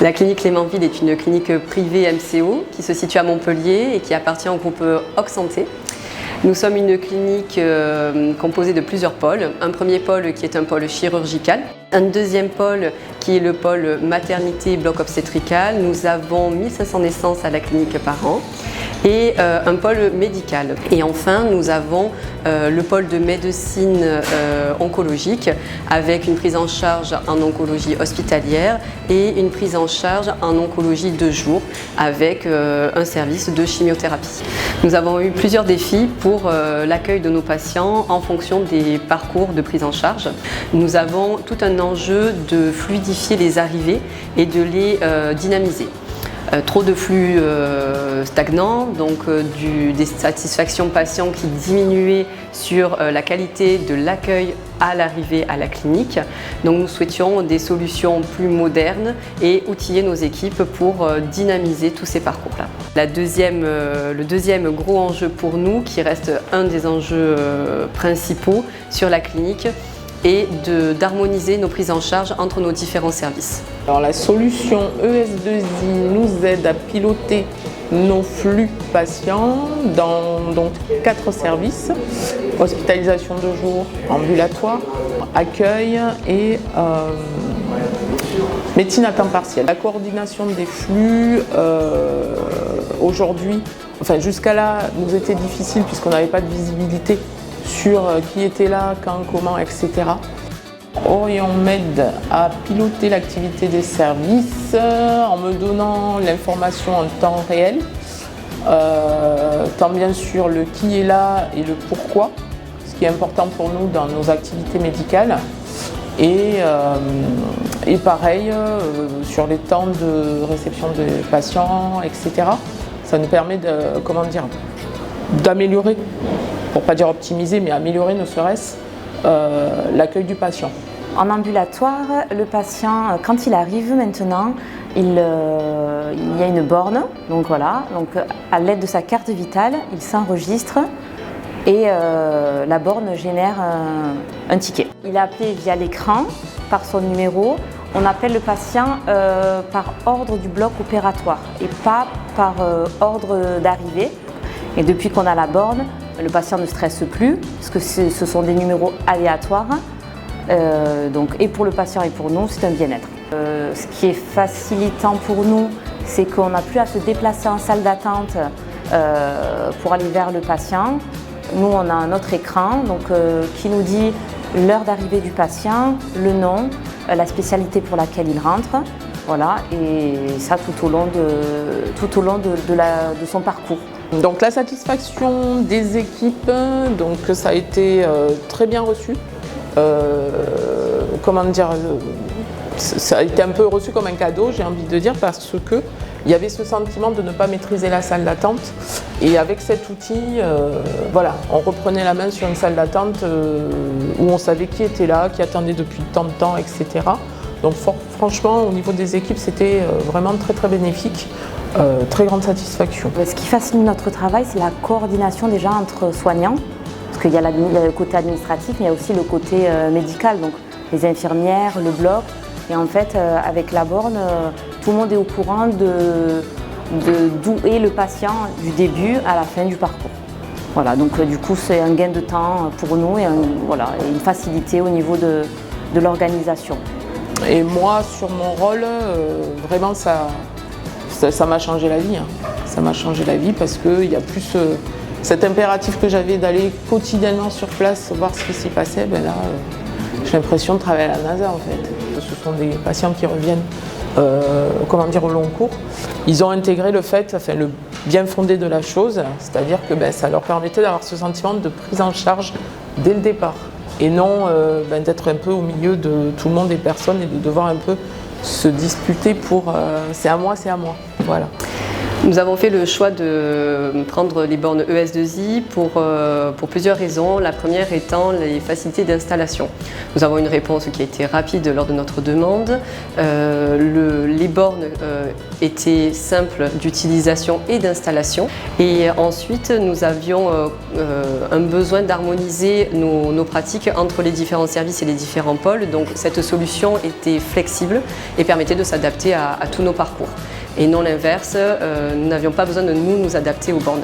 La clinique Clémentville est une clinique privée MCO qui se situe à Montpellier et qui appartient au groupe Ocsanté. Nous sommes une clinique composée de plusieurs pôles. Un premier pôle qui est un pôle chirurgical, un deuxième pôle qui est le pôle maternité bloc obstétrical. Nous avons 1500 naissances à la clinique par an et un pôle médical. Et enfin, nous avons le pôle de médecine oncologique avec une prise en charge en oncologie hospitalière et une prise en charge en oncologie de jour avec un service de chimiothérapie. Nous avons eu plusieurs défis pour l'accueil de nos patients en fonction des parcours de prise en charge. Nous avons tout un enjeu de fluidifier les arrivées et de les dynamiser. Trop de flux stagnants, donc des satisfactions patients qui diminuaient sur la qualité de l'accueil à l'arrivée à la clinique. Donc nous souhaitions des solutions plus modernes et outiller nos équipes pour dynamiser tous ces parcours-là. Le deuxième gros enjeu pour nous, qui reste un des enjeux principaux sur la clinique, et d'harmoniser nos prises en charge entre nos différents services. Alors, la solution ES2I nous aide à piloter nos flux patients dans donc 4 services: hospitalisation de jour, ambulatoire, accueil et médecine à temps partiel. La coordination des flux aujourd'hui, enfin jusqu'à là, nous était difficile puisqu'on n'avait pas de visibilité sur qui était là, quand, comment, etc. Orion m'aide à piloter l'activité des services en me donnant l'information en temps réel, tant bien sûr le qui est là et le pourquoi, ce qui est important pour nous dans nos activités médicales. Et pareil, sur les temps de réception des patients, etc. Ça nous permet d'améliorer, pour ne pas dire optimiser, mais améliorer ne serait-ce l'accueil du patient. En ambulatoire, le patient, quand il arrive maintenant, il y a une borne, donc voilà, donc à l'aide de sa carte vitale, il s'enregistre et la borne génère un ticket. Il est appelé via l'écran par son numéro. On appelle le patient par ordre du bloc opératoire et pas par ordre d'arrivée. Et depuis qu'on a la borne, le patient ne stresse plus, parce que ce sont des numéros aléatoires. Donc, et pour le patient et pour nous, c'est un bien-être. Ce qui est facilitant pour nous, c'est qu'on n'a plus à se déplacer en salle d'attente pour aller vers le patient. Nous, on a un autre écran qui nous dit l'heure d'arrivée du patient, le nom, la spécialité pour laquelle il rentre. Voilà, et ça tout au long de son parcours. Donc la satisfaction des équipes, donc ça a été très bien reçu. Ça a été un peu reçu comme un cadeau, j'ai envie de dire, parce que il y avait ce sentiment de ne pas maîtriser la salle d'attente. Et avec cet outil, on reprenait la main sur une salle d'attente où on savait qui était là, qui attendait depuis tant de temps, etc. Donc franchement, au niveau des équipes, c'était vraiment très très bénéfique. Très grande satisfaction. Ce qui facilite notre travail, c'est la coordination déjà entre soignants, parce qu'il y a le côté administratif, mais il y a aussi le côté médical, donc les infirmières, le bloc. Et en fait, avec la borne, tout le monde est au courant d'où est le patient du début à la fin du parcours. Voilà, donc du coup, c'est un gain de temps pour nous et une facilité au niveau de l'organisation. Et moi, sur mon rôle, vraiment, ça m'a changé la vie. Ça m'a changé la vie parce qu'il y a plus cet impératif que j'avais d'aller quotidiennement sur place voir ce qui s'y passait. Là, j'ai l'impression de travailler à la NASA en fait. Ce sont des patients qui reviennent au long cours. Ils ont intégré le bien fondé de la chose, c'est-à-dire que ça leur permettait d'avoir ce sentiment de prise en charge dès le départ et non d'être un peu au milieu de tout le monde, des personnes, et de devoir un peu se disputer pour c'est à moi, voilà. Nous avons fait le choix de prendre les bornes ES2I pour plusieurs raisons. La première étant les facilités d'installation. Nous avons une réponse qui a été rapide lors de notre demande. Les bornes étaient simples d'utilisation et d'installation. Et ensuite, nous avions un besoin d'harmoniser nos pratiques entre les différents services et les différents pôles. Donc cette solution était flexible et permettait de s'adapter à tous nos parcours. Et non l'inverse, nous n'avions pas besoin de nous adapter aux bornes.